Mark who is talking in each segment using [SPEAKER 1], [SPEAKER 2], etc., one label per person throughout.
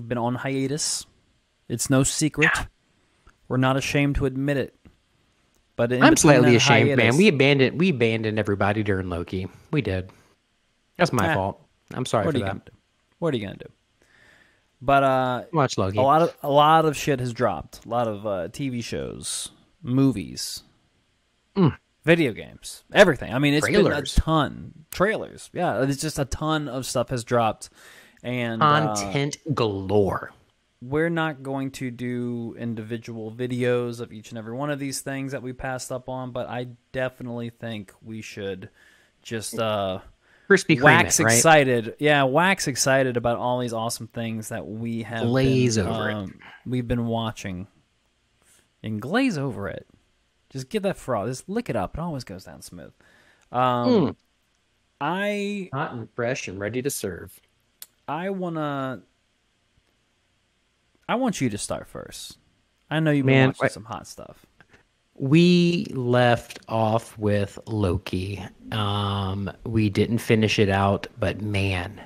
[SPEAKER 1] been on hiatus. It's no secret. Yeah. We're not ashamed to admit it. But I'm
[SPEAKER 2] slightly ashamed, man. We abandoned everybody during Loki. We did. That's my fault. I'm sorry for that.
[SPEAKER 1] What are you gonna do? But
[SPEAKER 2] watch Loki.
[SPEAKER 1] A lot of shit has dropped. A lot of TV shows, movies, video games, everything. I mean, it's been a ton. Trailers, yeah. It's just a ton of stuff has dropped, and
[SPEAKER 2] content galore.
[SPEAKER 1] We're not going to do individual videos of each and every one of these things that we passed up on, but I definitely think we should just
[SPEAKER 2] Krispy Kreme
[SPEAKER 1] wax excited.
[SPEAKER 2] Right?
[SPEAKER 1] Yeah, wax excited about all these awesome things that we have
[SPEAKER 2] over it.
[SPEAKER 1] We've been watching. And glaze over it. Just get that frog. Just lick it up. It always goes down smooth.
[SPEAKER 2] Hot and fresh and ready to serve.
[SPEAKER 1] I want you to start first. I know you've been watching some hot stuff.
[SPEAKER 2] We left off with Loki. We didn't finish it out, but man,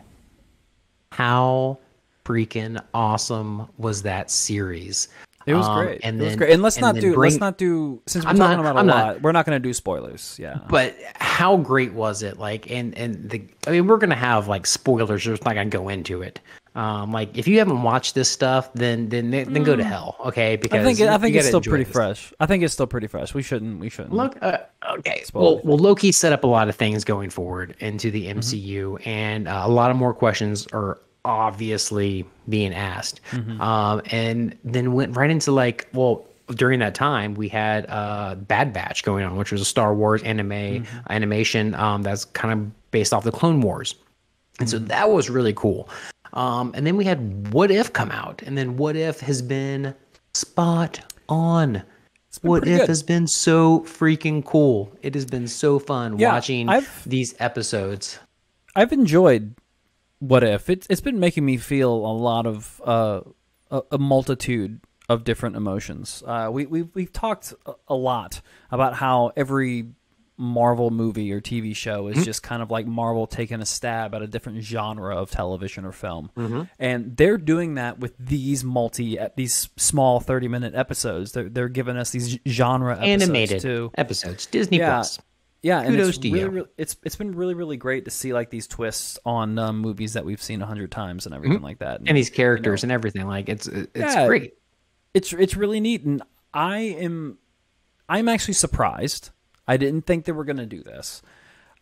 [SPEAKER 2] how freaking awesome was that series?
[SPEAKER 1] It was great. It was great. And let's not do. Since we're talking about a lot, we're not going to do spoilers. Yeah.
[SPEAKER 2] But how great was it? Like, I mean, we're going to have like spoilers. We're just not going to go into it. Like, if you haven't watched this stuff, then go to hell. Okay. Because
[SPEAKER 1] I think it's still pretty fresh. I think it's still pretty fresh. We shouldn't. Look.
[SPEAKER 2] Okay. Well, Loki set up a lot of things going forward into the MCU, and a lot of more questions are obviously being asked. And then went right into during that time we had Bad Batch going on, which was a Star Wars animation that's kind of based off the Clone Wars, and so that was really cool. And then we had What If come out, and then What If has been spot on. What If has been so freaking cool. It has been so fun watching these episodes.
[SPEAKER 1] I've enjoyed What If. It's been making me feel a lot of a multitude of different emotions. We've talked a lot about how every Marvel movie or TV show is just kind of like Marvel taking a stab at a different genre of television or film, and they're doing that with these small 30-minute episodes. They're giving us these genre episodes
[SPEAKER 2] animated
[SPEAKER 1] too.
[SPEAKER 2] Episodes, Disney Plus.
[SPEAKER 1] Yeah,
[SPEAKER 2] kudos
[SPEAKER 1] and
[SPEAKER 2] to you.
[SPEAKER 1] It's been really, really great to see like these twists on movies that we've seen 100 times and everything like that,
[SPEAKER 2] and these characters and everything. Like it's great.
[SPEAKER 1] It's really neat, and I'm actually surprised. I didn't think they were going to do this.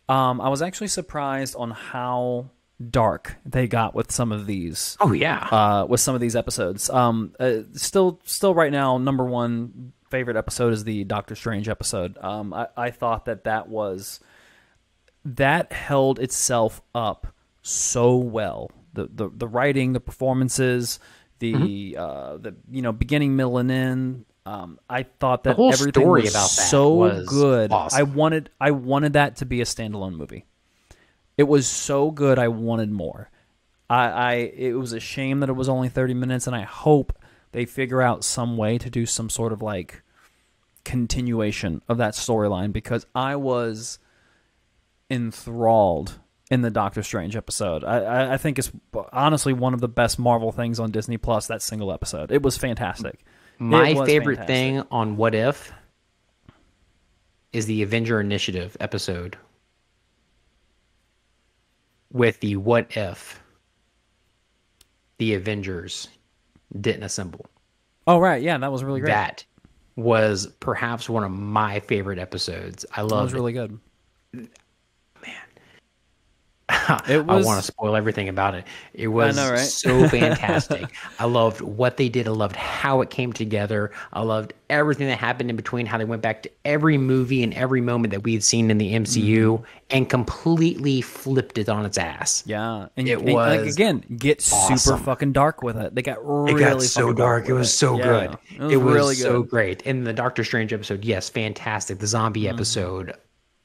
[SPEAKER 1] I was actually surprised on how dark they got with some of these.
[SPEAKER 2] Oh yeah,
[SPEAKER 1] with some of these episodes. Still right now, number one favorite episode is the Doctor Strange episode. I thought that held itself up so well. The writing, the performances, the beginning, middle, and end. I thought that
[SPEAKER 2] the whole
[SPEAKER 1] everything
[SPEAKER 2] story
[SPEAKER 1] was
[SPEAKER 2] about that
[SPEAKER 1] so
[SPEAKER 2] was
[SPEAKER 1] good.
[SPEAKER 2] Awesome.
[SPEAKER 1] I wanted that to be a standalone movie. It was so good. I wanted more. It was a shame that it was only 30 minutes, and I hope they figure out some way to do some sort of like continuation of that storyline, because I was enthralled in the Doctor Strange episode. I think it's honestly one of the best Marvel things on Disney Plus, that single episode. It was fantastic.
[SPEAKER 2] My favorite thing on What If is the Avenger Initiative episode with the What If the Avengers didn't assemble.
[SPEAKER 1] Oh, right. Yeah, that was really great.
[SPEAKER 2] That was perhaps one of my favorite episodes. I loved it.
[SPEAKER 1] It was really good.
[SPEAKER 2] I want to spoil everything about it. It was so fantastic. I loved what they did. I loved how it came together. I loved everything that happened in between, how they went back to every movie and every moment that we had seen in the MCU and completely flipped it on its ass.
[SPEAKER 1] Yeah. And get
[SPEAKER 2] awesome.
[SPEAKER 1] Super fucking dark with it. They got really
[SPEAKER 2] so dark. It was so good.
[SPEAKER 1] It was really good.
[SPEAKER 2] So great. And the Doctor Strange episode, yes, fantastic. The zombie episode,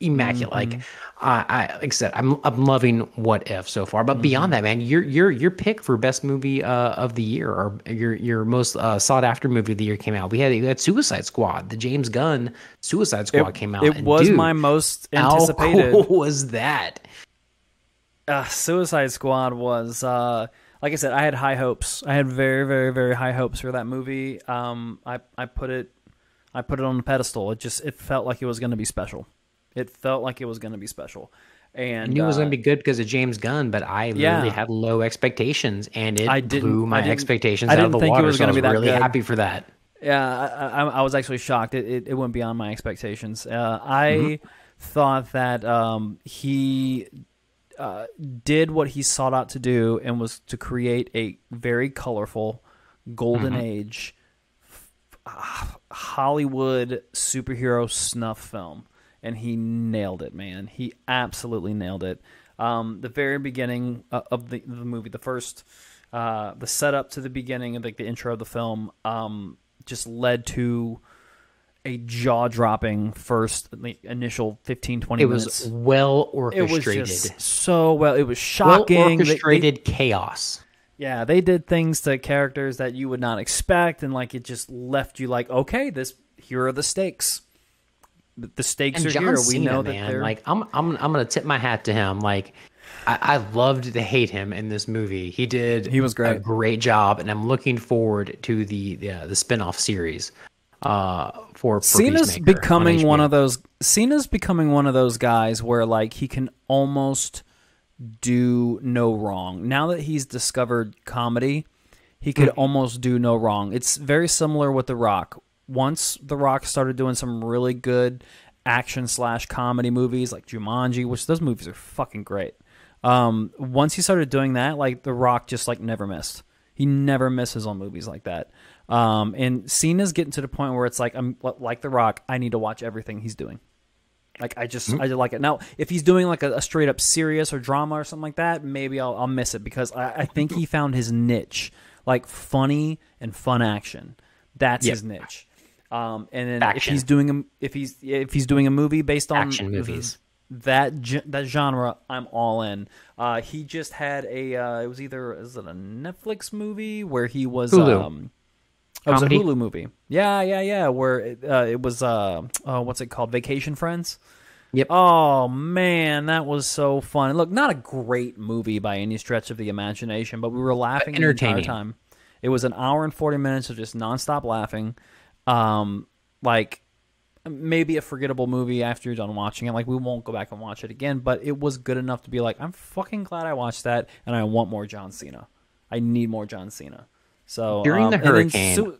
[SPEAKER 2] immaculate. Like I said, I'm loving What If so far. But beyond that, man, your pick for best movie of the year, or your most sought after movie of the year came out. We had Suicide Squad. The James Gunn Suicide Squad came out.
[SPEAKER 1] It was my most anticipated.
[SPEAKER 2] How cool was that?
[SPEAKER 1] Suicide Squad was like I said, I had high hopes. I had very, very, very high hopes for that movie. I put it on the pedestal. It felt like it was going to be special. It felt like it was going to be special. And
[SPEAKER 2] I knew it was going to be good because of James Gunn, but I literally had low expectations, and it blew my expectations out of the water. So I was really happy for that.
[SPEAKER 1] Yeah, I was actually shocked. It went beyond my expectations. I thought that he did what he sought out to do, and was to create a very colorful, golden age Hollywood superhero snuff film. And he nailed it, man. He absolutely nailed it. The very beginning of the movie, the setup to the beginning of the intro of the film, just led to a jaw-dropping first initial 15, 20 minutes.
[SPEAKER 2] It was well orchestrated.
[SPEAKER 1] It was just so well. It was shocking.
[SPEAKER 2] Well orchestrated chaos.
[SPEAKER 1] Yeah, they did things to characters that you would not expect, and it just left you like, okay, here are the stakes. The stakes
[SPEAKER 2] and
[SPEAKER 1] are
[SPEAKER 2] John
[SPEAKER 1] here.
[SPEAKER 2] Cena,
[SPEAKER 1] We know
[SPEAKER 2] man,
[SPEAKER 1] that they're
[SPEAKER 2] I'm gonna tip my hat to him. I loved to hate him in this movie. He was great. A great job, and I'm looking forward to the spinoff series. For
[SPEAKER 1] Cena's becoming one of those. Cena's becoming one of those guys where he can almost do no wrong. Now that he's discovered comedy, he could almost do no wrong. It's very similar with The Rock. Once The Rock started doing some really good action/comedy movies like Jumanji, which those movies are fucking great. Once he started doing that, The Rock just never missed. He never misses on movies like that. And Cena's getting to the point where it's I'm like The Rock. I need to watch everything he's doing. I just like it. Now, if he's doing a straight up serious or drama or something like that, maybe I'll miss it, because I think he found his niche, funny and fun action. That's his niche. And then
[SPEAKER 2] action.
[SPEAKER 1] if he's doing a movie based on
[SPEAKER 2] action movies,
[SPEAKER 1] that genre, I'm all in. He just had is it a Netflix movie where he was
[SPEAKER 2] Hulu.
[SPEAKER 1] It was a Hulu movie. Yeah. Where it was what's it called? Vacation Friends.
[SPEAKER 2] Yep.
[SPEAKER 1] Oh man, that was so fun. Look, not a great movie by any stretch of the imagination, but we were laughing the entire time. It was an hour and 40 minutes of just nonstop laughing. Maybe a forgettable movie after you're done watching it. We won't go back and watch it again, but it was good enough to be I'm fucking glad I watched that, and I want more John Cena. I need more John Cena. So
[SPEAKER 2] during the hurricane,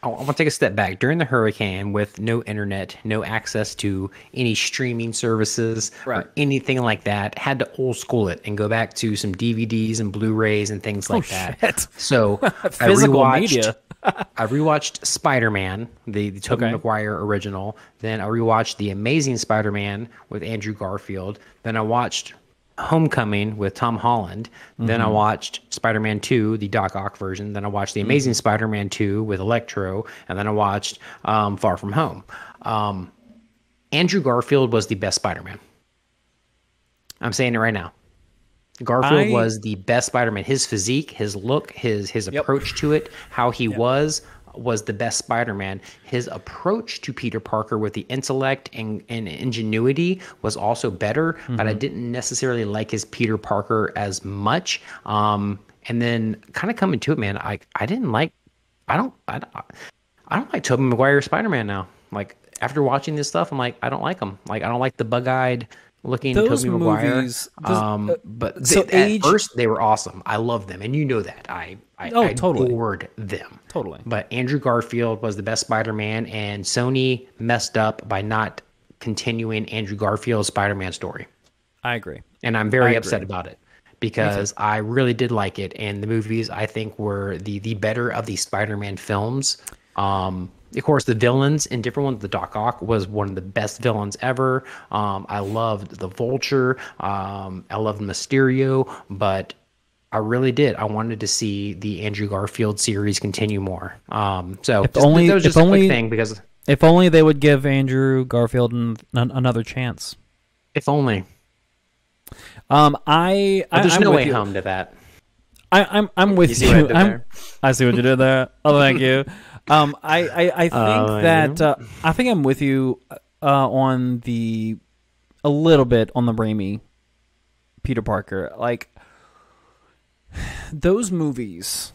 [SPEAKER 2] I want to take a step back. During the hurricane, with no internet, no access to any streaming services or anything like that, had to old school it and go back to some DVDs and Blu-rays and things like that.
[SPEAKER 1] Shit.
[SPEAKER 2] So
[SPEAKER 1] physical media.
[SPEAKER 2] I rewatched Spider-Man, the Tobey Maguire original. Then I rewatched The Amazing Spider-Man with Andrew Garfield. Then I watched Homecoming with Tom Holland. Then I watched Spider-Man 2, the Doc Ock version. Then I watched The Amazing Spider-Man 2 with Electro. And then I watched Far From Home. Andrew Garfield was the best Spider-Man. I'm saying it right now. Garfield was the best Spider-Man. His physique, his look, his approach to it, how he was the best Spider-Man. His approach to Peter Parker with the intellect and ingenuity was also better, but I didn't necessarily like his Peter Parker as much. And then kind of coming to it, man, I don't like Tobey Maguire Spider-Man now. After watching this stuff, I'm I don't like him. I don't like the bug-eyed looking Tobey Maguire. At first they were awesome. I loved them, and you know that. I adored them.
[SPEAKER 1] Totally.
[SPEAKER 2] But Andrew Garfield was the best Spider-Man, and Sony messed up by not continuing Andrew Garfield's Spider-Man story.
[SPEAKER 1] I agree.
[SPEAKER 2] And I'm very upset about it, because I really did like it, and the movies, I think, were the better of the Spider-Man films. Of course, the villains in different ones. The Doc Ock was one of the best villains ever. I loved the Vulture. I loved Mysterio, but I really did. I wanted to see the Andrew Garfield series continue more. That was just a quick thing, because
[SPEAKER 1] if only they would give Andrew Garfield another chance.
[SPEAKER 2] If only.
[SPEAKER 1] There's
[SPEAKER 2] no way home to that.
[SPEAKER 1] I'm with you. I see what you did there. Oh, thank you. I think I think I'm with you on a little bit on the Raimi Peter Parker. those movies,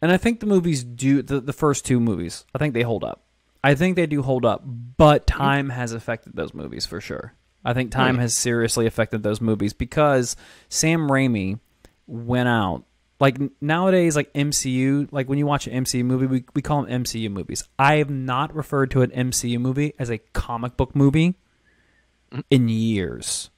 [SPEAKER 1] and I think the movies do, the first two movies, I think they hold up. I think they do hold up, but time has affected those movies for sure. I think time has seriously affected those movies because Sam Raimi went out. Like nowadays, like MCU, like when you watch an MCU movie, we call them MCU movies. I have not referred to an MCU movie as a comic book movie in years.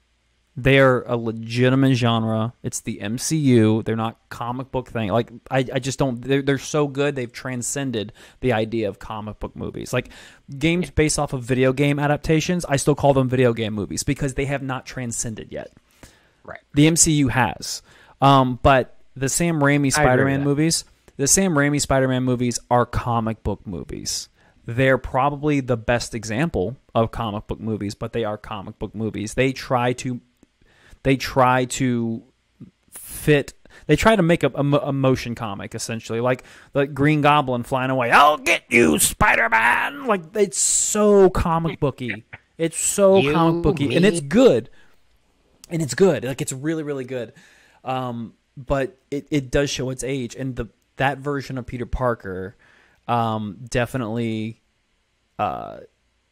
[SPEAKER 1] They are a legitimate genre. It's the MCU. They're not comic book thing. Like I just don't. They're so good. They've transcended the idea of comic book movies. Like games based off of video game adaptations, I still call them video game movies because they have not transcended yet.
[SPEAKER 2] Right.
[SPEAKER 1] The MCU has, but the Sam Raimi Spider-Man movies, are comic book movies. They're probably the best example of comic book movies, but they are comic book movies. They try to make a motion comic, essentially, like the Green Goblin flying away. I'll get you, Spider-Man. Like it's so comic booky. It's so comic booky, and it's good. Like it's really, really good. But it does show its age, and that version of Peter Parker definitely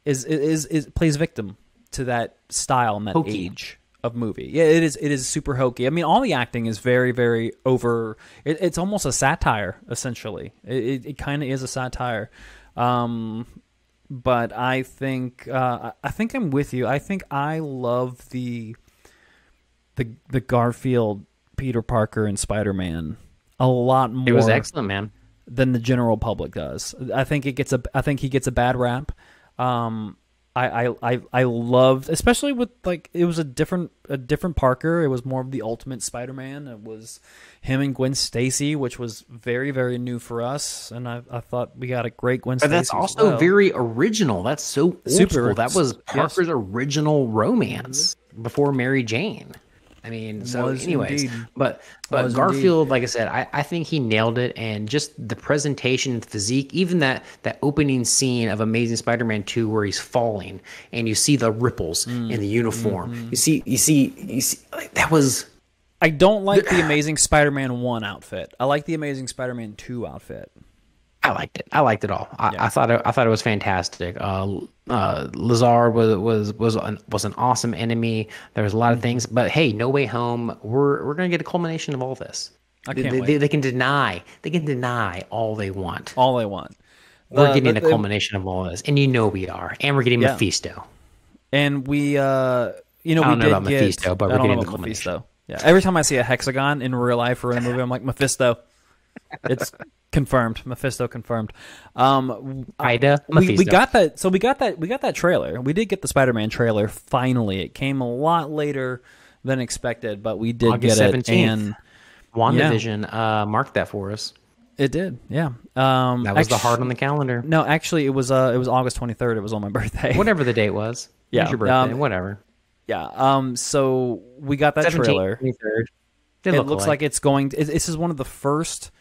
[SPEAKER 1] is plays victim to that style and that age of movie. Yeah, it is super hokey. I mean, all the acting is very, very over. It's almost a satire, essentially. It kind of is a satire. But I think I'm with you. I think I love the Garfield, Peter Parker, and Spider-Man a lot more.
[SPEAKER 2] It was excellent, man.
[SPEAKER 1] Than the general public does. I think he gets a bad rap. I loved, especially with like it was a different Parker. It was more of the Ultimate Spider-Man. It was him and Gwen Stacy, which was very, very new for us. And I thought we got a great Gwen Stacy.
[SPEAKER 2] But that's also very original. That's so old school. That was Parker's original romance before Mary Jane. I mean, so anyways,
[SPEAKER 1] indeed.
[SPEAKER 2] but Garfield, like I said, I think he nailed it, and just the presentation, the physique, even that opening scene of Amazing Spider-Man 2 where he's falling and you see the ripples in the uniform. You see, like, that was.
[SPEAKER 1] I don't like the Amazing Spider-Man 1 outfit. I like the Amazing Spider-Man 2 outfit.
[SPEAKER 2] I liked it. I liked it all. I thought it was fantastic. Lazar was an awesome enemy. There was a lot of things, but hey, No Way Home. We're gonna get a culmination of all this.
[SPEAKER 1] I can't wait.
[SPEAKER 2] They can deny all they want.
[SPEAKER 1] All they want.
[SPEAKER 2] We're getting a culmination of all this, and we are, and we're getting Mephisto.
[SPEAKER 1] And we,
[SPEAKER 2] I don't know about Mephisto, but we're getting the culmination.
[SPEAKER 1] Mephisto. Yeah. Every time I see a hexagon in real life or in a movie, I'm like Mephisto. It's confirmed. Mephisto confirmed.
[SPEAKER 2] Mephisto.
[SPEAKER 1] We got that. So we got that trailer. We did get the Spider-Man trailer finally. It came a lot later than expected, but we did
[SPEAKER 2] August
[SPEAKER 1] get
[SPEAKER 2] 17th.
[SPEAKER 1] it. And
[SPEAKER 2] WandaVision marked that for us.
[SPEAKER 1] It did. Yeah.
[SPEAKER 2] That was the heart on the calendar.
[SPEAKER 1] No, actually, it was August 23rd. It was on my birthday.
[SPEAKER 2] Whatever the date was.
[SPEAKER 1] Yeah.
[SPEAKER 2] It was your birthday. Whatever.
[SPEAKER 1] Yeah. So we got that
[SPEAKER 2] 17th,
[SPEAKER 1] trailer.
[SPEAKER 2] 23rd.
[SPEAKER 1] It looks like it's going. This is one of the first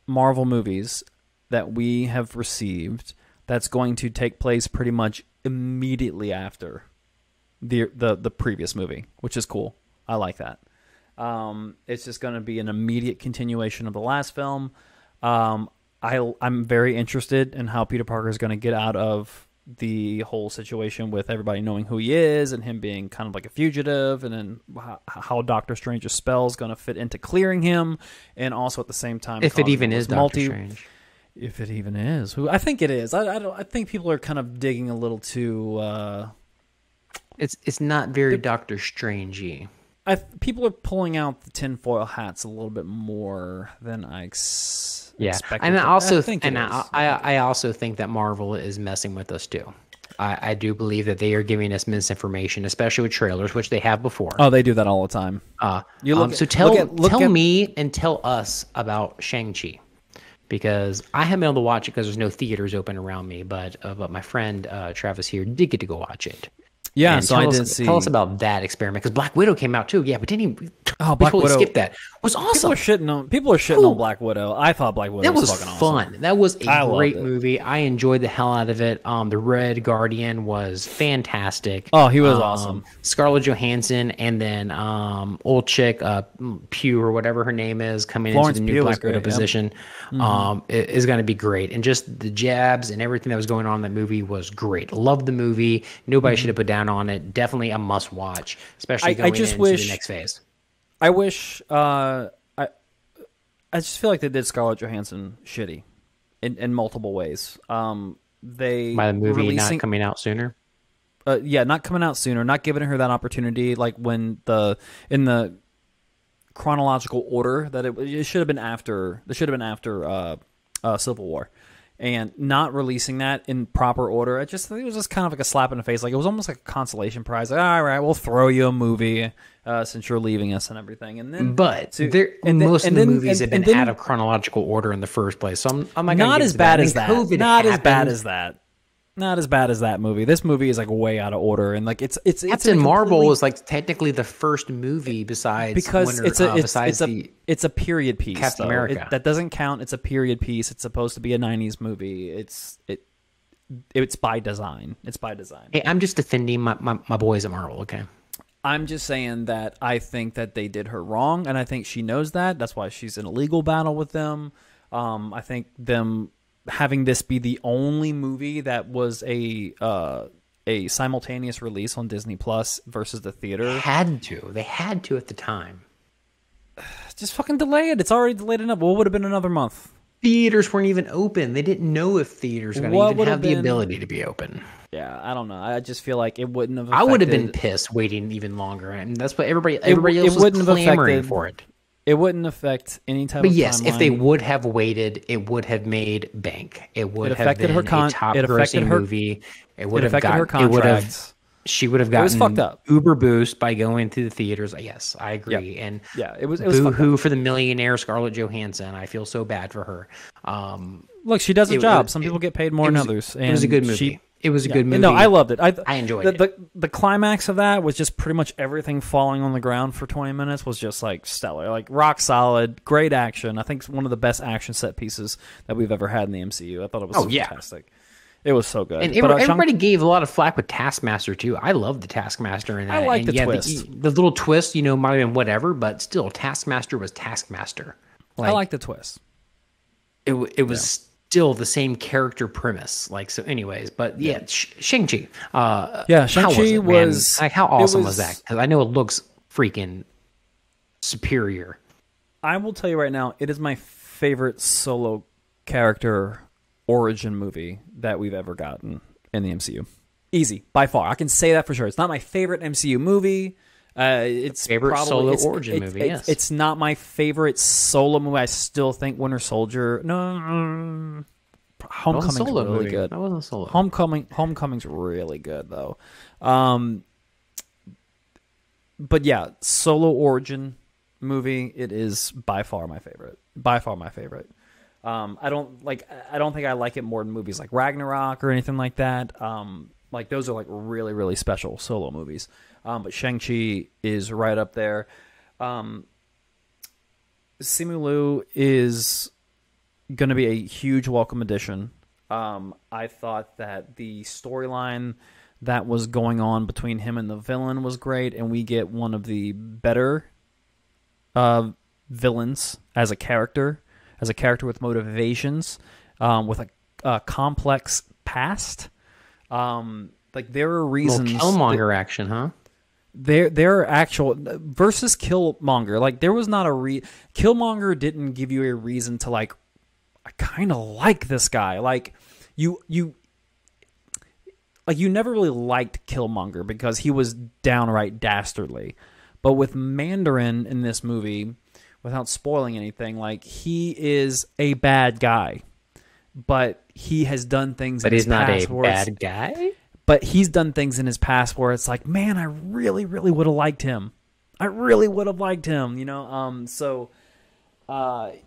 [SPEAKER 1] Marvel movies that we have received that's going to take place pretty much immediately after the previous movie, which is cool. I like that. It's just going to be an immediate continuation of the last film. I'm very interested in how Peter Parker is going to get out of the whole situation with everybody knowing who he is and him being kind of like a fugitive, and then how Doctor Strange's spell is going to fit into clearing him, and also at the same time,
[SPEAKER 2] if it even is Doctor Strange,
[SPEAKER 1] if it even is, who I think it is. I think people are kind of digging a little too.
[SPEAKER 2] It's not very Doctor Strangey.
[SPEAKER 1] People are pulling out the tinfoil hats a little bit more than I expected.
[SPEAKER 2] And I also think that Marvel is messing with us too. I do believe that they are giving us misinformation, especially with trailers, which they have before.
[SPEAKER 1] Oh, they do that all the time.
[SPEAKER 2] Tell me and tell us about Shang-Chi, because I haven't been able to watch it because there's no theaters open around me. But my friend Travis here did get to go watch it.
[SPEAKER 1] Yeah,
[SPEAKER 2] and
[SPEAKER 1] so I did see.
[SPEAKER 2] Tell us about that experiment, because Black Widow came out too. Yeah, but didn't he
[SPEAKER 1] Oh,
[SPEAKER 2] We
[SPEAKER 1] Black
[SPEAKER 2] totally
[SPEAKER 1] Widow.
[SPEAKER 2] skipped that. It was
[SPEAKER 1] People
[SPEAKER 2] awesome.
[SPEAKER 1] are shitting on Black Widow. I thought Black Widow
[SPEAKER 2] That was
[SPEAKER 1] fucking
[SPEAKER 2] fun.
[SPEAKER 1] awesome.
[SPEAKER 2] That was
[SPEAKER 1] I
[SPEAKER 2] a
[SPEAKER 1] loved
[SPEAKER 2] great
[SPEAKER 1] it.
[SPEAKER 2] movie. I enjoyed the hell out of it. The Red Guardian was fantastic.
[SPEAKER 1] Oh, he was awesome.
[SPEAKER 2] Scarlett Johansson, and then old chick Pugh or whatever her name is coming
[SPEAKER 1] Florence
[SPEAKER 2] into the
[SPEAKER 1] Pugh
[SPEAKER 2] new
[SPEAKER 1] was
[SPEAKER 2] Black Widow
[SPEAKER 1] great,
[SPEAKER 2] position. Is going to be great. And just the jabs and everything that was going on in that movie was great. Loved the movie. Nobody should have put down on it. Definitely a must watch, especially going into the next phase.
[SPEAKER 1] I wish. I just feel like they did Scarlett Johansson shitty in multiple ways. They
[SPEAKER 2] By the movie not coming out sooner.
[SPEAKER 1] Not coming out sooner, not giving her that opportunity. Like when in the chronological order that it should have been after. It should have been after Civil War, and not releasing that in proper order. It was just kind of like a slap in the face. Like it was almost like a consolation prize. Like, all right, we'll throw you a movie since you're leaving us and everything. And then,
[SPEAKER 2] most of the movies have been out of chronological order in the first place. So I'm
[SPEAKER 1] not as bad as that. Not as bad as that. Not as bad as that movie. This movie is like way out of order, and like it's
[SPEAKER 2] Captain Marvel was like technically the first movie besides
[SPEAKER 1] it's a period piece.
[SPEAKER 2] Captain America
[SPEAKER 1] that doesn't count. It's a period piece. It's supposed to be a '90s movie. It's by design. It's by design.
[SPEAKER 2] Hey, I'm just defending my boys at Marvel. Okay.
[SPEAKER 1] I'm just saying that I think that they did her wrong, and I think she knows that. That's why she's in a legal battle with them. I think them having this be the only movie that was a simultaneous release on Disney Plus versus the theater.
[SPEAKER 2] They had to at the time.
[SPEAKER 1] Just fucking delay it. It's already delayed enough. What would have been another month?
[SPEAKER 2] Theaters weren't even open. They didn't know if theaters were going to even have the ability to be open.
[SPEAKER 1] Yeah, I don't know. I just feel like it wouldn't have.
[SPEAKER 2] I would have been pissed waiting even longer, and that's what everybody else was clamoring for it.
[SPEAKER 1] It wouldn't affect any type of timeline.
[SPEAKER 2] If they would have waited, it would have made bank. It would have been a top-grossing movie. It would have affected her contracts. She would have gotten
[SPEAKER 1] fucked up.
[SPEAKER 2] Uber boost by going to the theaters. Yes, I agree.
[SPEAKER 1] Yep.
[SPEAKER 2] And
[SPEAKER 1] it was
[SPEAKER 2] boo-hoo for the millionaire Scarlett Johansson. I feel so bad for her.
[SPEAKER 1] Look, she does a job. Some people get paid more than others.
[SPEAKER 2] It was a good movie. It was a good movie.
[SPEAKER 1] No, I loved it.
[SPEAKER 2] I enjoyed it.
[SPEAKER 1] The climax of that was just pretty much everything falling on the ground for 20 minutes was just like stellar, like rock solid, great action. I think it's one of the best action set pieces that we've ever had in the MCU. I thought it was fantastic. It was so good.
[SPEAKER 2] And everybody gave a lot of flack with Taskmaster too. I love the Taskmaster in that.
[SPEAKER 1] I like the twist.
[SPEAKER 2] The little twist, might have been whatever, but still, Taskmaster was Taskmaster.
[SPEAKER 1] I like the twist.
[SPEAKER 2] It was still the same character premise. Anyways, but Shang-Chi.
[SPEAKER 1] Shang-Chi was
[SPEAKER 2] how awesome was that? Because I know it looks freaking superior.
[SPEAKER 1] I will tell you right now, it is my favorite solo character origin movie that we've ever gotten in the MCU. Easy, by far. I can say that for sure. It's not my favorite MCU movie. It's
[SPEAKER 2] favorite solo origin movie. Yes,
[SPEAKER 1] it's not my favorite solo movie. I still think Winter Soldier. No, Homecoming's really good.
[SPEAKER 2] That wasn't solo.
[SPEAKER 1] Homecoming's really good though. But yeah, solo origin movie. It is by far my favorite. By far my favorite. I don't think I like it more than movies like Ragnarok or anything like that. Like those are like really, really special solo movies. But Shang-Chi is right up there. Simu Liu is going to be a huge welcome addition. I thought that the storyline that was going on between him and the villain was great, and we get one of the better villains as a character with motivations, with a complex past. Like there are reasons.
[SPEAKER 2] Killmonger action, huh?
[SPEAKER 1] There are actual versus Killmonger. Like there was not Killmonger didn't give you a reason to like. I kind of like this guy. Like you never really liked Killmonger because he was downright dastardly. But with Mandarin in this movie, without spoiling anything, like he is a bad guy, but he has done things.
[SPEAKER 2] But he's not a bad guy.
[SPEAKER 1] But he's done things in his past where it's like, man, I really, really would have liked him. I really would have liked him, So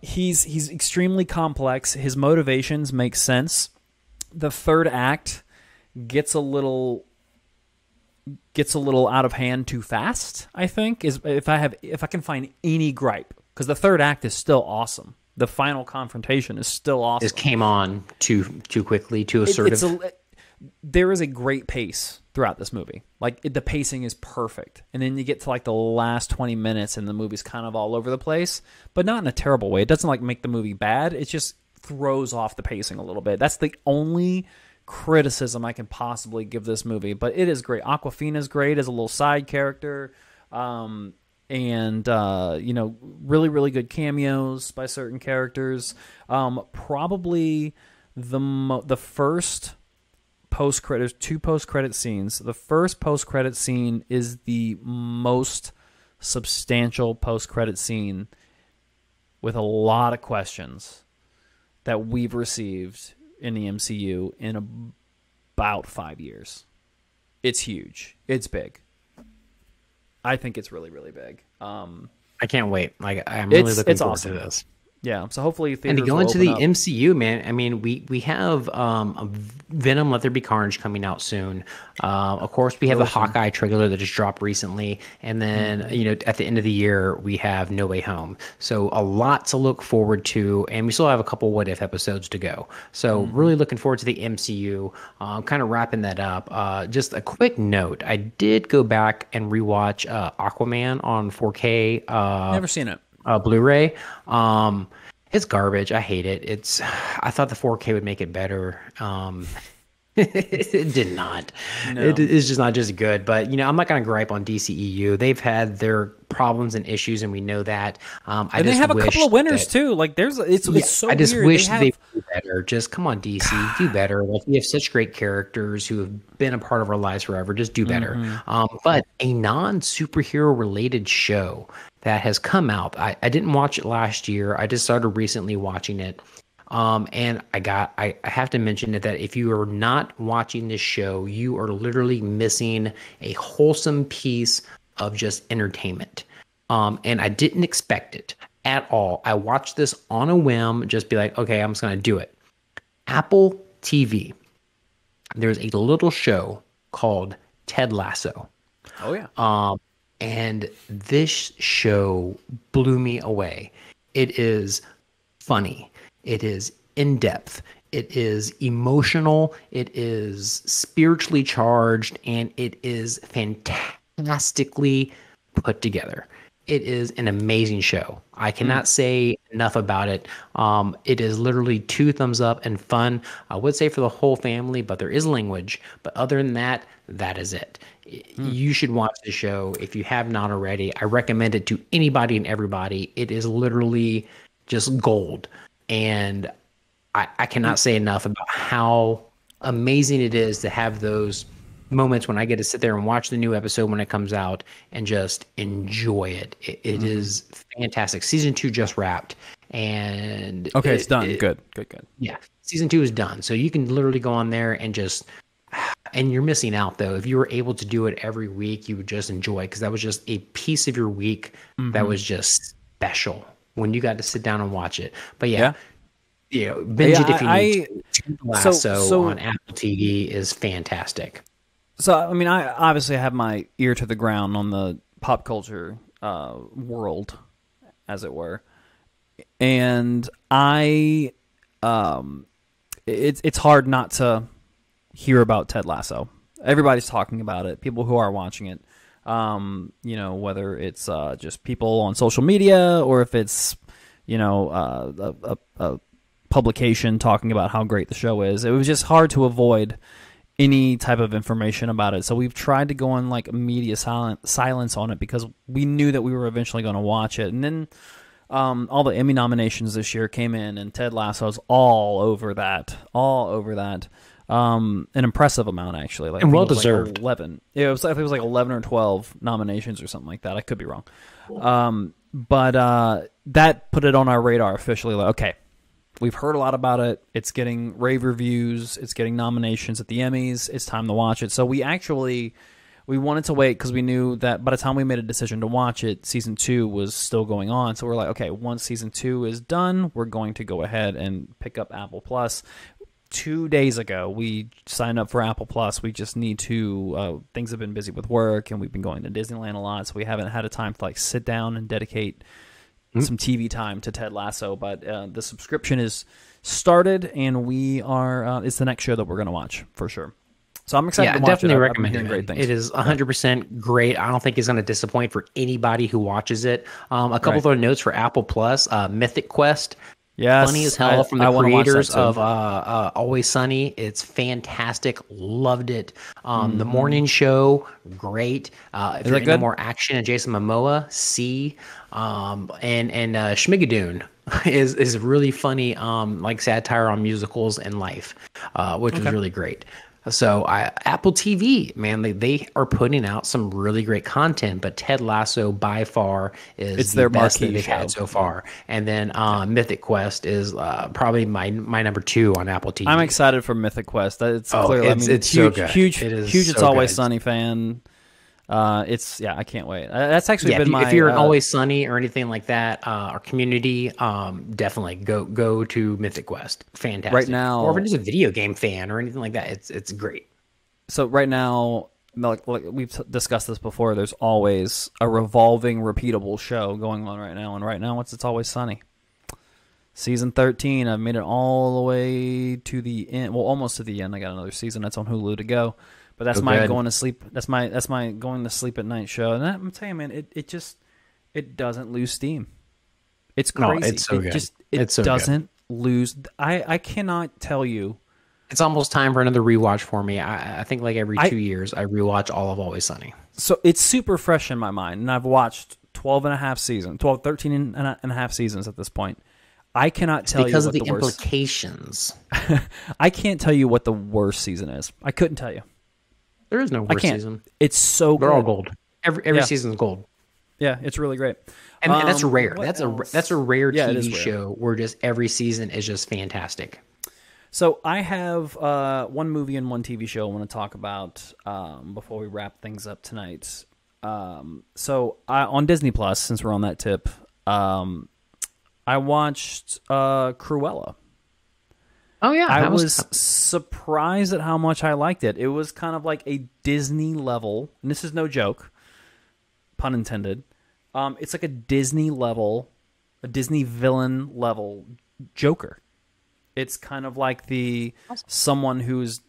[SPEAKER 1] he's extremely complex. His motivations make sense. The third act gets a little gets a little out of hand too fast, I think, is if I can find any gripe, because the third act is still awesome. The final confrontation is still awesome.
[SPEAKER 2] This came on too quickly, too assertive.
[SPEAKER 1] There is a great pace throughout this movie. Like, the pacing is perfect. And then you get to like the last 20 minutes and the movie's kind of all over the place, but not in a terrible way. It doesn't like make the movie bad. It just throws off the pacing a little bit. That's the only criticism I can possibly give this movie, but it is great. Awkwafina's great as a little side character. And really, really good cameos by certain characters. Probably the first post-credit, there's 2 post-credit scenes. The first post-credit scene is the most substantial post-credit scene with a lot of questions that we've received in the MCU in about 5 years. It's huge. It's big. I think it's really, really big.
[SPEAKER 2] I can't wait. Like, I'm really looking forward to this.
[SPEAKER 1] Yeah, so hopefully
[SPEAKER 2] and to go into the MCU, man. I mean, we have Venom: Let There Be Carnage coming out soon. Of course, we have the Hawkeye trailer that just dropped recently, and then at the end of the year we have No Way Home. So a lot to look forward to, and we still have a couple What If episodes to go. So really looking forward to the MCU. Kind of wrapping that up. Just a quick note: I did go back and rewatch Aquaman on 4K.
[SPEAKER 1] Never seen it.
[SPEAKER 2] Blu-ray. It's garbage. I hate it. I thought the 4K would make it better. It did not. No. It's just not just good. But I'm not going to gripe on DCEU. They've had their problems and issues, and we know that.
[SPEAKER 1] And they have a couple of winners too. Like it's so.
[SPEAKER 2] I just
[SPEAKER 1] weird.
[SPEAKER 2] wish they do better. Just come on, DC, do better. Like, we have such great characters who have been a part of our lives forever. Just do better. But a non-superhero related show that has come out. I didn't watch it last year. I just started recently watching it. And I have to mention that if you are not watching this show, you are literally missing a wholesome piece of just entertainment. And I didn't expect it at all. I watched this on a whim, just be like, okay, I'm just going to do it. Apple TV. There's a little show called Ted Lasso.
[SPEAKER 1] Oh yeah.
[SPEAKER 2] And this show blew me away. It is funny. It is in-depth. It is emotional. It is spiritually charged, and it is fantastically put together. It is an amazing show. I cannot say enough about it. It is literally 2 thumbs up and fun. I would say for the whole family, but there is language. But other than that, that is it. You should watch the show if you have not already. I recommend it to anybody and everybody. It is literally just gold. And I cannot say enough about how amazing it is to have those moments when I get to sit there and watch the new episode when it comes out and just enjoy it. It is fantastic. Season 2 just wrapped. And
[SPEAKER 1] okay, it's done. Good.
[SPEAKER 2] Yeah, season 2 is done. So you can literally go on there and just... And you're missing out, though. If you were able to do it every week, you would just enjoy it, because that was just a piece of your week that was just special when you got to sit down and watch it. But binge it if you need to. Lasso on Apple TV is fantastic.
[SPEAKER 1] So, I mean, I obviously have my ear to the ground on the pop culture world, as it were. And it's hard not to hear about Ted Lasso. Everybody's talking about it. People who are watching it, whether it's just people on social media or if it's a publication talking about how great the show is. It was just hard to avoid any type of information about it. So we've tried to go on like media silence on it, because we knew that we were eventually going to watch it. And then all the Emmy nominations this year came in, and Ted Lasso's all over that. An impressive amount, actually. Like,
[SPEAKER 2] and well deserved.
[SPEAKER 1] Like 11. I think it was like 11 or 12 nominations or something like that. I could be wrong. But that put it on our radar officially. Like, okay, we've heard a lot about it. It's getting rave reviews. It's getting nominations at the Emmys. It's time to watch it. So we wanted to wait, because we knew that by the time we made a decision to watch it, season 2 was still going on. So we're like, okay, once season 2 is done, we're going to go ahead and pick up Apple Plus. 2 days ago, we signed up for Apple Plus. We just need to. Things have been busy with work, and we've been going to Disneyland a lot, so we haven't had a time to like sit down and dedicate some TV time to Ted Lasso. But the subscription is started, and we are. It's the next show that we're going to watch for sure. So I'm excited to watch
[SPEAKER 2] definitely
[SPEAKER 1] it.
[SPEAKER 2] recommend
[SPEAKER 1] it. Great things.
[SPEAKER 2] It is 100% great. I don't think it's going to disappoint for anybody who watches it. A couple of other notes for Apple Plus. Mythic Quest.
[SPEAKER 1] Yes,
[SPEAKER 2] funny as hell from the creators of Always Sunny. It's fantastic. Loved it. The morning show, great. If you're into more action and Jason Momoa, see. And Schmigadoon is really funny, like satire on musicals and life, which is really great. So Apple TV, man, they are putting out some really great content, but Ted Lasso by far is the best that they've had so far. And then Mythic Quest is probably my number 2 on Apple TV.
[SPEAKER 1] I'm excited for Mythic Quest. It's clearly,
[SPEAKER 2] it's
[SPEAKER 1] huge,
[SPEAKER 2] so good.
[SPEAKER 1] Huge,
[SPEAKER 2] it is
[SPEAKER 1] huge.
[SPEAKER 2] So
[SPEAKER 1] It's Always
[SPEAKER 2] good.
[SPEAKER 1] Sunny fan. I can't wait. That's actually been
[SPEAKER 2] if you're an Always Sunny or anything like that, or Community, definitely go to Mythic Quest. Fantastic.
[SPEAKER 1] Right now,
[SPEAKER 2] or if you're just a video game fan or anything like that, it's great.
[SPEAKER 1] So right now, like we've discussed this before, there's always a revolving, repeatable show going on right now, and right now it's Always Sunny. Season 13, I've made it all the way to the end. Well, almost to the end. I got another season that's on Hulu to go. But that's my going to sleep. That's my going to sleep at night show. And I'm telling you, man, it doesn't lose steam. It's crazy.
[SPEAKER 2] No, it's so good.
[SPEAKER 1] It doesn't lose. I cannot tell you.
[SPEAKER 2] It's almost time for another rewatch for me. I think like every 2 years I rewatch all of Always Sunny.
[SPEAKER 1] So it's super fresh in my mind, and I've watched 13 and a half seasons at this point. I cannot tell
[SPEAKER 2] because
[SPEAKER 1] you
[SPEAKER 2] of
[SPEAKER 1] what
[SPEAKER 2] the
[SPEAKER 1] worst,
[SPEAKER 2] implications.
[SPEAKER 1] I can't tell you what the worst season is. I couldn't tell you.
[SPEAKER 2] There is no worst season.
[SPEAKER 1] It's so good.
[SPEAKER 2] They're all gold. Every season's gold.
[SPEAKER 1] Yeah, it's really great.
[SPEAKER 2] And that's rare. That's a rare TV
[SPEAKER 1] rare.
[SPEAKER 2] show where just every season is just fantastic.
[SPEAKER 1] So I have one movie and one TV show I want to talk about before we wrap things up tonight. So on Disney Plus, since we're on that tip, I watched Cruella.
[SPEAKER 2] Oh yeah,
[SPEAKER 1] I was surprised at how much I liked it. It was kind of like a Disney level, and this is no joke, pun intended. It's like a Disney villain level Joker. It's kind of like someone who's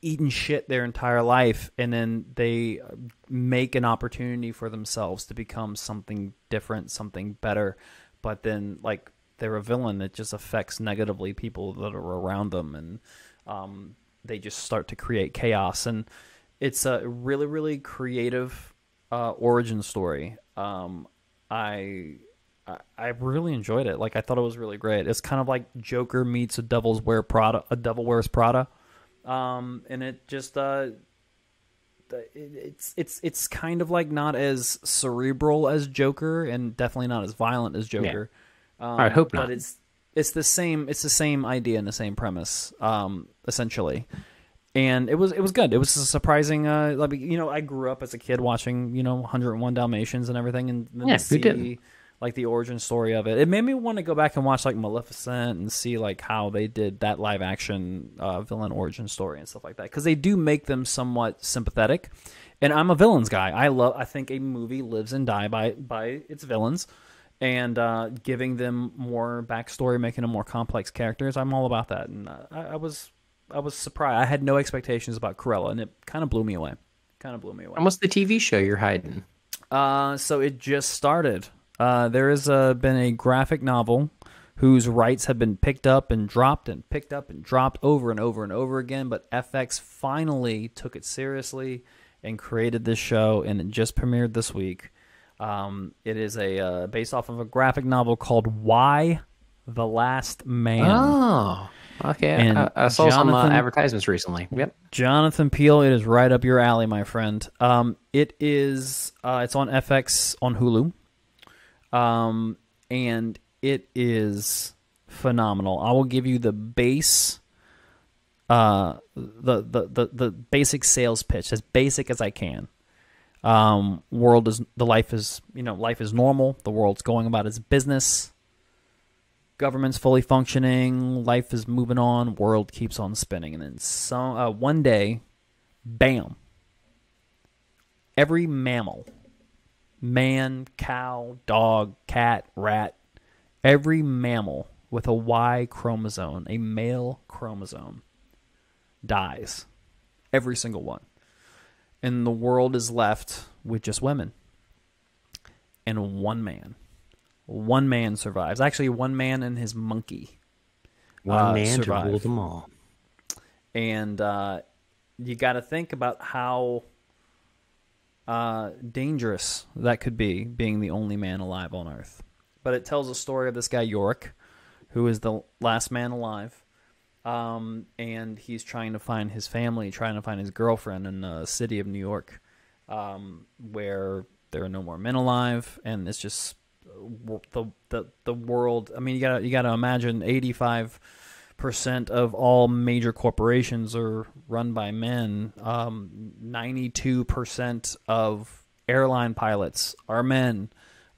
[SPEAKER 1] eaten shit their entire life, and then they make an opportunity for themselves to become something different, something better, but then like they're a villain that just affects negatively people that are around them, and they just start to create chaos. And it's a really, really creative origin story. I really enjoyed it. Like, I thought it was really great. It's kind of like Joker meets A Devil Wears Prada, and it just it's kind of like not as cerebral as Joker, and definitely not as violent as Joker.
[SPEAKER 2] Yeah. I hope not.
[SPEAKER 1] But it's the same idea and the same premise, essentially. And it was good. It was a surprising. I grew up as a kid watching 101 Dalmatians and everything, and then to see like the origin story of it. It made me want to go back and watch like Maleficent and see like how they did that live action villain origin story and stuff like that, because they do make them somewhat sympathetic. And I'm a villains guy. I think a movie lives and die by its villains. And giving them more backstory, making them more complex characters, I'm all about that. And I was surprised. I had no expectations about Cruella, and it kind of blew me away. And
[SPEAKER 2] what's the TV show you're hiding?
[SPEAKER 1] So it just started. There has been a graphic novel whose rights have been picked up and dropped and picked up and dropped over and over and over again. But FX finally took it seriously and created this show, and it just premiered this week. It is based off of a graphic novel called Why the Last Man.
[SPEAKER 2] Oh, okay. And I saw some advertisements recently. Yep.
[SPEAKER 1] Jonathan Peele, it is right up your alley, my friend. It is. It's on FX on Hulu. And it is phenomenal. I will give you the base. The basic sales pitch, as basic as I can. Life is normal. The world's going about its business. government's fully functioning, life is moving on, world keeps on spinning. And then one day, bam, every mammal, man, cow, dog, cat, rat, every mammal with a Y chromosome, a male chromosome, dies. Every single one. And the world is left with just women. And one man. One man survives. Actually, one man and his monkey.
[SPEAKER 2] One man
[SPEAKER 1] survive.
[SPEAKER 2] to rule them all.
[SPEAKER 1] And you got to think about how dangerous that could be, being the only man alive on Earth. But it tells a story of this guy, Yorick, who is the last man alive. And he's trying to find his family, trying to find his girlfriend in the city of New York, where there are no more men alive, and it's just the world. I mean, you gotta imagine 85% of all major corporations are run by men. 92% of airline pilots are men.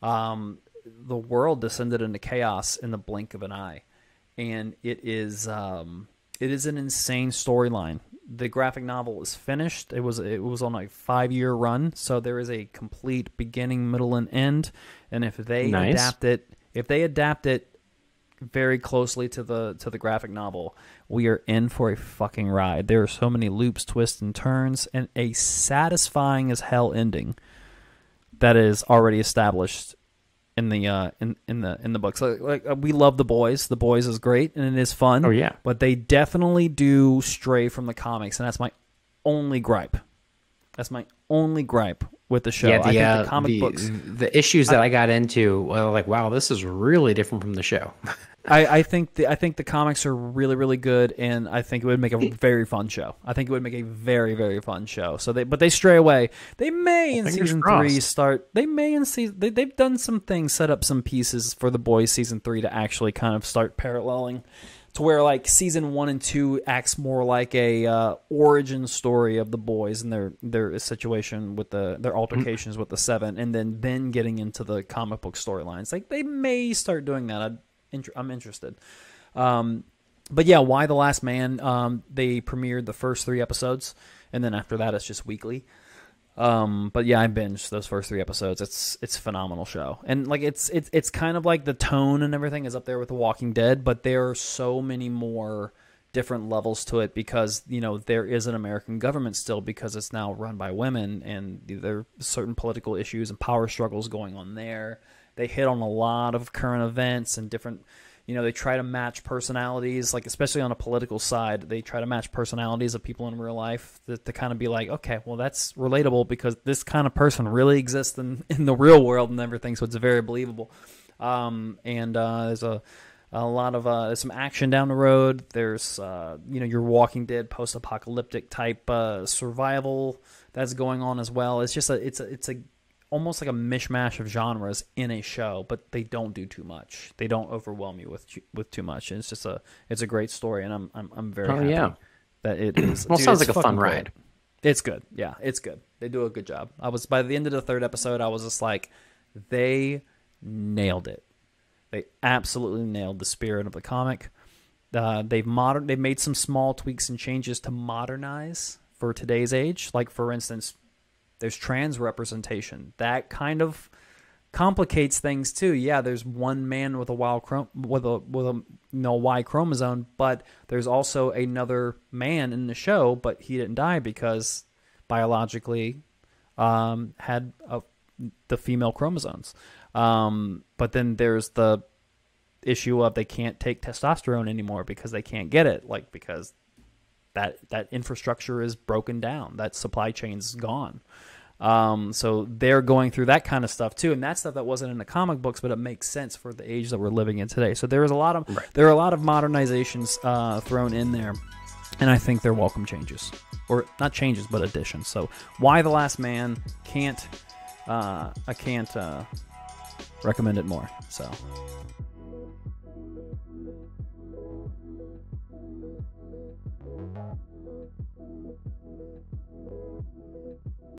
[SPEAKER 1] The world descended into chaos in the blink of an eye. And it is an insane storyline. The graphic novel is finished. It was on a 5-year run, so there is a complete beginning, middle, and end. And if they adapt it very closely to the graphic novel, we are in for a fucking ride. There are so many loops, twists, and turns, and a satisfying as hell ending that is already established in the books. Like we love The Boys. The Boys is great and it is fun.
[SPEAKER 2] Oh yeah.
[SPEAKER 1] But they definitely do stray from the comics, and that's my only gripe. That's my only gripe with the show.
[SPEAKER 2] Yeah,
[SPEAKER 1] I think the comic books,
[SPEAKER 2] the issues that I got into, well, like, wow, this is really different from the show.
[SPEAKER 1] I think the comics are really, really good, and I think it would make a very fun show. I think it would make a very, very fun show. So they stray away. They may in season 3 start. They may in season. They've done some things, set up some pieces for The Boys season 3 to actually kind of start paralleling, to where like season 1 and 2 acts more like a origin story of The Boys and their situation with their altercations with the Seven, and then getting into the comic book storylines. Like they may start doing that. I'm interested. But yeah, Why the Last Man? They premiered the first 3 episodes, and then after that, it's just weekly. But yeah, I binged those first 3 episodes. It's a phenomenal show, and like it's kind of like the tone and everything is up there with The Walking Dead, but there are so many more different levels to it because there is an American government still, because it's now run by women, and there are certain political issues and power struggles going on there. They hit on a lot of current events and different, they try to match personalities, like especially on a political side, they try to match personalities of people in real life to kind of be like, okay, well, that's relatable because this kind of person really exists in the real world and everything, so it's very believable. There's a lot of there's some action down the road. There's your Walking Dead post-apocalyptic type survival that's going on as well. It's just it's a almost like a mishmash of genres in a show, but they don't do too much. They don't overwhelm you with too much. And it's just it's a great story, and I'm very happy that it is.
[SPEAKER 2] Well, sounds like a fun ride.
[SPEAKER 1] It's good. Yeah, it's good. They do a good job. By the end of the 3rd episode, I was just like, they nailed it. They absolutely nailed the spirit of the comic. They've made some small tweaks and changes to modernize for today's age. Like, for instance, there's trans representation. That kind of complicates things too. Yeah, there's one man with a Y chromosome, but there's also another man in the show, but he didn't die because biologically had the female chromosomes. But then there's the issue of they can't take testosterone anymore because they can't get it, like because that infrastructure is broken down, that supply chain's gone. So they're going through that kind of stuff too, and that's stuff that wasn't in the comic books, but it makes sense for the age that we're living in today. So there are a lot of modernizations thrown in there, and I think they're welcome changes, or not changes, but additions. So Why the Last Man? I can't recommend it more. So